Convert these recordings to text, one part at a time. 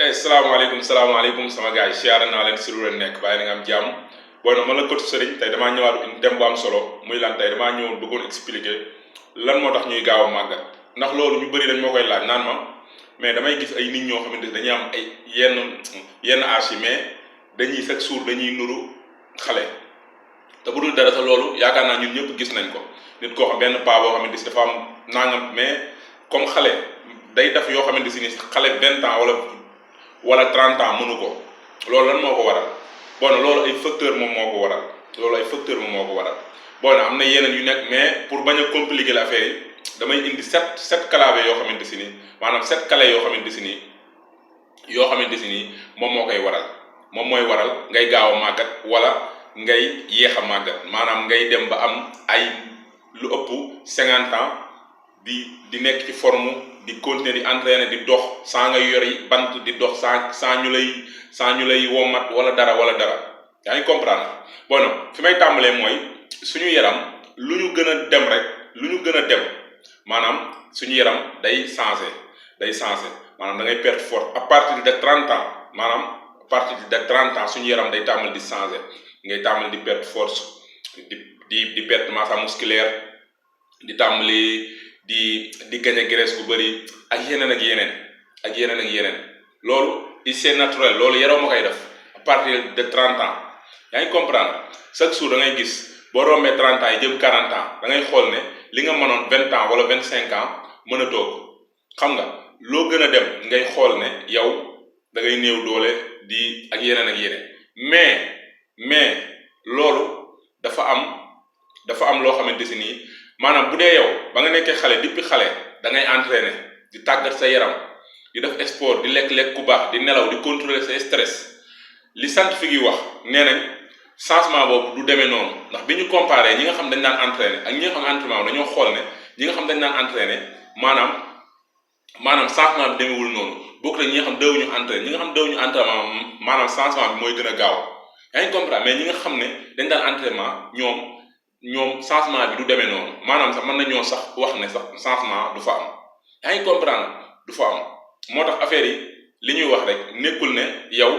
salaamaaleykum sama gars yi siyaare naa leen si lu leen nekk bàyyi na nga am jàmm booy na man la coach Serigne tey damaa ñëwaat une thème bu am solo muy lan tey damaa ñëwoon bëggoon expliquer lan moo tax ñuy gaaw a màggat ndax loolu ñu bëri dañ moo koy laaj naan ma mais damay gis ay nit ñoo xamante ne dañuy am ay yenn âge yi mais dañuy chaque jour dañuy nuru xale te bu dul dara sax loolu yaakaar naa ñun ñëpp gis nañ ko nit koo xam benn paa boo xamante si dafa am nangam mais comme xale day def yoo xamante si ni xale 20 ans wala 30 ans mënu ko loolu lan moo ko waral bon loolu ay facteur moom moo ko waral bon am na yeneen yu nekk mais pour bañ a compliquer l'affaire yi damay indi sept clave yoo xamante si ni maanaam 7 clés yoo xamante si ni moom moo koy waral moom mooy waral ngay gaaw a màggat wala ngay yéex a màggat maanaam ngay dem ba am ay lu ëpp 50 ans di nekk ci forme di continuer di entraîner di dox saa nga yori bant di dox saa ñu lay womat wala dara yaa ngi comprendre bon fi may tàmbalee mooy suñu yaram lu ñu gën a dem maanaam suñu yaram day changer maanaam da ngay perte force à partir de 30 ans maanaam à partir de 30 ans suñu yaram day tàmbali di changer ngay tàmbali di perte force di perte masse musculaire di tàmbali di gagner graisse bu bëri ak yeneen loolu c'est naturel loolu yaram ma koy def à partir de 30 ans yaa ngi comprendre chaque jour da ngay gis boo rombee 30 ans yi jëm 40 ans da ngay xool ne li nga mënoon 20 ans wala 25 ans mën a toog xam nga loo gën a dem ngay xool ne yow da ngay néew doole di ak yeneen mais loolu dafa am loo xamante si nii maanaam bu dee yow ba nga nekkee xale depuis xale da ngay entraîner di tàggat sa yaram di def sport di lekk ku baax di nelaw di contrôler sa stress li scientifique yi wax nee nañ changement boobu du demee noonu ndax bi ñu comparé ñi nga xam dañ daan entraîner ak ñi nga xam entraînement dañoo xool ne ñi nga xam dañ daan entraîner maanaam changement bi demewul noonu bokk la ñi nga xam dawuñu entraîner ñi nga xam dawuñu entraînement maanaam changement bi mooy gën a gaaw yaa ngi comprendre mais ñi nga xam ne dañ daan entraînement ñoom changement bi du demee noonu maanaam sax mën nañoo sax wax ne sax changement du fa am yaa ngi comprendre du fa am moo tax affaire yi li ñuy wax rek nekkul ne yow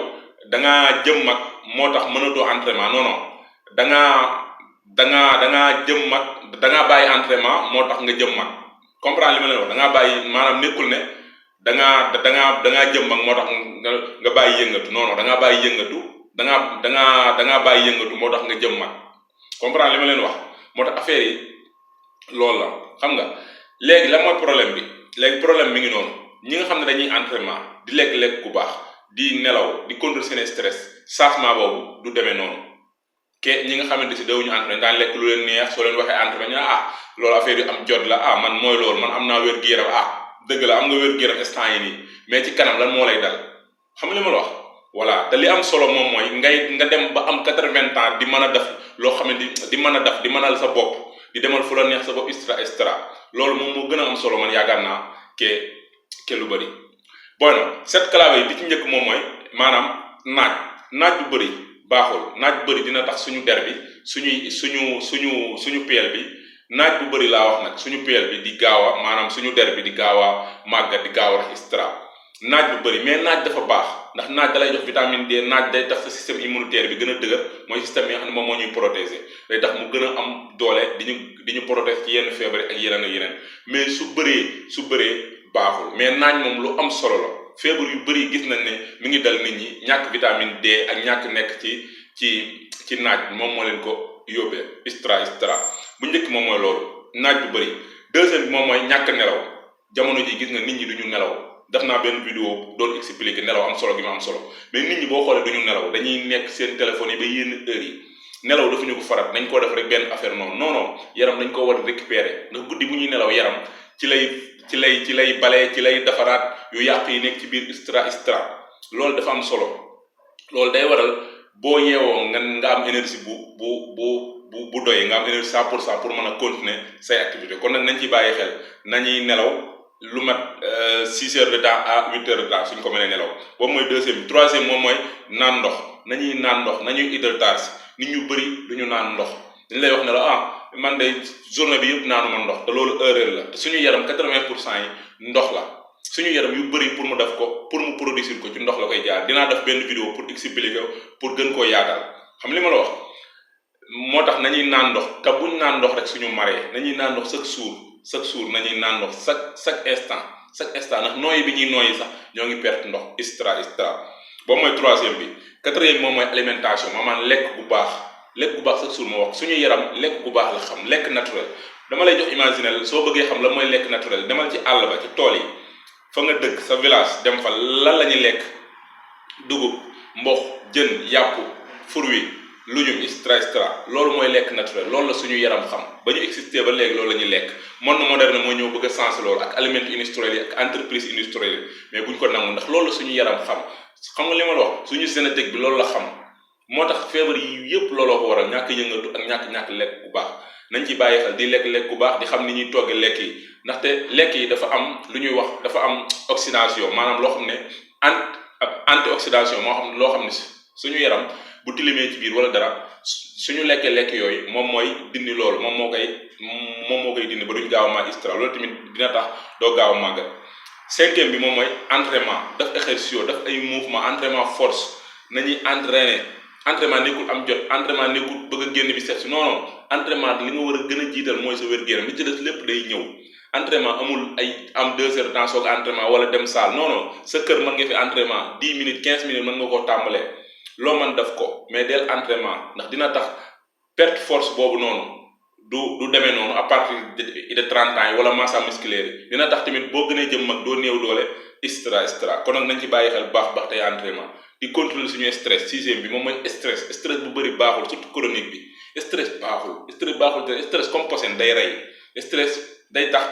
da ngaa jëm mag moo tax mënatoo entraînement non da ngaa jëm mag da ngaa bàyyi entraînement moo tax nga jëm mag comprendre li ma leen wax da ngaa bàyyi maanaam nekkul ne da ngaa jëm mag moo tax nga bàyyi yëngatu non da ngaa bàyyi yëngatu da ngaa bàyyi yëngatu moo tax nga jëm mag comprendre li ma leen wax moo tax affaire yi loolu la xam nga léegi la mooy problème bi léegi problème mi ngi noonu ñi nga xam ne dañuy entraînement di lekk ku baax di nelaw di contrôler seen stress changement boobu du demee noonu ñi nga xamante si dawuñu entraînement daan lekk lu leen neex soo leen waxee entraînement loolu affaire yi am jot la man mooy loolu man am naa wér-gu-yaram dëgg la am nga wér-gu-yaram instant yi nii mais ci kanam lan moo lay dal xam nga li ma la wax voilà te li am solo moom mooy nga dem ba am 80 ans di mën a def loo xam ne di mënal sa bopp di demal fu la neex sa bopp extra loolu moom moo gën a am solo man yaakaar naa ke lu bëri bon 7 clave yi bi ci njëkk moom mooy maanaam naaj bu bëri baaxul naaj bu bëri dina tax suñu der bi suñu peel bi naaj bu bëri laa wax nag suñu peel bi di gaaw a maanaam suñu der bi di gaaw a màggat di gaaw a rax extra naaj bu bëri mais naaj dafa baax ndax naaj dalay jox vitamine D naaj day tax sa système immunitaire bi gën a dëgër mooy système bi nga xam ne moom moo ñuy protéger day tax mu gën a am doole di ñu protéger ci yenn feebar ak yeneen mais su bëree baaxul mais naaj moom lu am solo la feebar yu bëri gis nañ ne mi ngi dal nit ñi ñàkk vitamine D ak ñàkk nekk ci naaj moom moo leen ko yóbbee extra bu njëkk moom mooy loolu naaj bu bëri deuxième bi moom mooy ñàkk nelaw jamono ji gis nga nit ñi duñu nelaw def naa benn vidéo doon expliquer nelaw am solo gi ma am solo mais nit ñi boo xoolee duñu nelaw dañuy nekk seen téléphone yi ba yenn heures yi nelaw dafa ñu ko farat nañ koo def rek benn affaire noonu non yaram dañ ko war a récupérer ndax guddi bu ñuy nelaw yaram ci lay balee ci lay defaraat yu yàq yi nekk ci biir extra loolu dafa am solo loolu day waral boo yeewoo nga am énergie bu doy nga am énergie 100% pour mën a continuer say activité kon nag nañ ci bàyyi xel nañuy nelaw lu mat 6 heures de temps à 8 heures de temps suñ ko mënee nelaw boobu mooy deuxième troisième moom mooy naan ndox nañuy hydratation nit ñu bëri duñu naan ndox dañ lay wax ne la man de journée bi yëpp naanu ma ndox te loolu erreur la te suñu yaram 80% yi ndox la suñu yaram yu bëri pour mu def ko pour mu produire réussir ko ci ndox la koy jaar dinaa def benn vidéo pour expliquer pour gën koo yaatal xam li ma la wax moo tax nañuy naan ndox te buñ naan ndox rek suñu maree nañuy naan ndox chaque jour nañuy naan ndox chaque instant ndax nooyi bi ñuy nooyi sax ñoo ngi perte ndox extra boobu mooy troisième bi quatrième moom mooy alimentation maanaam lekk bu baax chaque jour ma wax suñu yaram lekk bu baax la xam lekk naturel dama lay jox imaginer soo bëggee xam la mooy lekk naturel demal ci àll ba ci tool yi fa nga dëkk sa village dem fa lan la ñuy lekk dugub mboq jën yàpp fruit lujum extra loolu mooy lekk naturel loolu la suñu yaram xam ba ñu existé ba léegi loolu la ñuy lekk monde moderne moo ñëw bëgg a sens loolu ak aliments industriels yi ak entreprise industrielle mais buñ ko nangu ndax loolu la suñu yaram xam nga li ma la wax suñu génétique bi loolu la xam moo tax feebar yi yëpp looloo ko waral ñàkk yëngatu ak ñàkk lekk bu baax nañ ci bàyyi xel di lekk bu baax di xam ni ñuy togge lekk yi ndaxte lekk yi dafa am lu ñuy wax dafa am oxydation maanaam loo xam ne antioxydation moo xam loo xam ne suñu yaram bu tilimee ci biir wala dara suñu lekk yooyu moom mooy dindi loolu moom moo koy dindi ba duñ gaaw a màgg extra loolu tamit dina tax doo gaaw a màgg cinquième bi moom mooy entraînement daf exercice daf ay mouvement entraînement force nañuy entraînement nekkul am jot entraînement nekkul bëgg a génn bi set si non entraînement li nga war a gën a jiital mooy sa wér-gu-yaram li ci des lépp day ñëw entraînement amul ay am 2 heures de temps soog entraînement wala dem salle non sa kër mën nga fi entraînement 10 minutes 15 minutes mën nga koo tàmbalee loo mën def ko mais del entraînement ndax dina tax perte force boobu noonu du demee noonu à partir de 30 ans yi wala masse musculaire yi dina tax tamit boo gënee jëm mag doo néew doole extra kon nag nañ ci bàyyi xel baax tey entraînement di contrôler suñu stress sixième bi moom mooy stress bu bëri baaxul surtout chronique bi stress baaxul te stress comme posen day rey stress day tax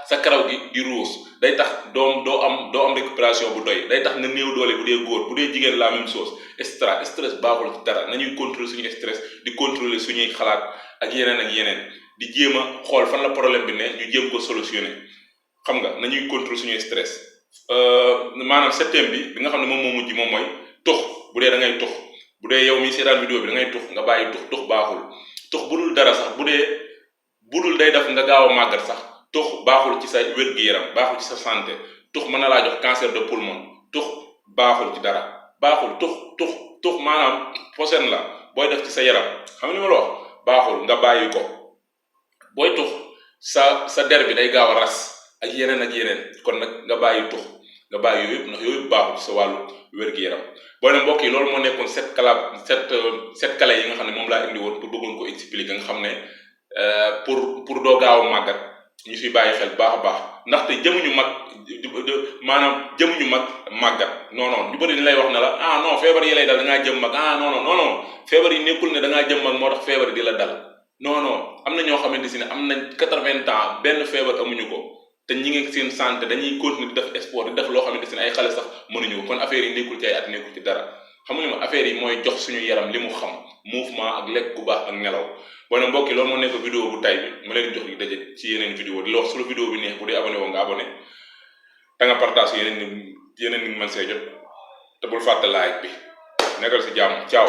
sa karaw gi di ruus day tax doo am récupération bu doy day tax nga néew doole bu dee góor bu dee jigéen la même chose stress baaxul ci dara nañuy contrôler suñu stress di contrôler suñuy xalaat ak yeneen di jéem a xool fan la problème bi ne ñu jéem ko solutionner xam nga nañuy contrôler suñuy stress maanaam septième bi nga xam ne moom moo mujj moom mooy tux bu dee da ngay tux bu dee yow mi seetaan vidéo bi da ngay tux nga bàyyi tux baaxul tux bu dul dara sax bu dul day def nga gaaw a màggat sax tux baaxul ci sa wér-gu-yaram baaxul ci sa santé tux mën na laa jox cancer de poumon tux baaxul ci dara baaxul tux maanaam posen la booy def ci sa yaram xam nga ni ma la wax baaxul nga bàyyi ko booy tux sa der bi day gaaw a ras ak yeneen kon nag nga bàyyi yooyu yëpp ndax yooyu baaxul ci sa wàllu wér-gu-yaram boo ne mbokk yi loolu moo nekkoon sept clés yi nga xam ne moom laa indi woon pour bëggoon ko expliquer nga xam ne pour doo gaaw a màggat ñu fi bàyyi xel baax a baax ndaxte jëmuñu mag màggat non ñu bëri ni lay wax ne la non feebar yi lay dal da ngaa jëm mag non feebar yi nekkul ne da ngaa jëm mag moo tax feebar yi di la dal non am na ñoo xamante si ne am nañ 80 ans benn feebar amuñu ko te ñi ngi seen santé dañuy continuer di def sport di def loo xamante si ne ay xale sax mënuñu ko kon affaire yi nekkul ci ay at nekkul ci dara xamuñu ma affaire yi mooy jox suñu yaram li mu xam mouvement ak lekk bu baax ak nelaw boo ne mbokki loolu moo nekk vidéo bu tay bi ma leen jox di daje ci yeneen vidéo di la wax su la vidéo bi neex bu dee abonné woo nga abonné da nga partage yeneen ni mën see jot te bul fàtte like bi nekkal si jàmm ciao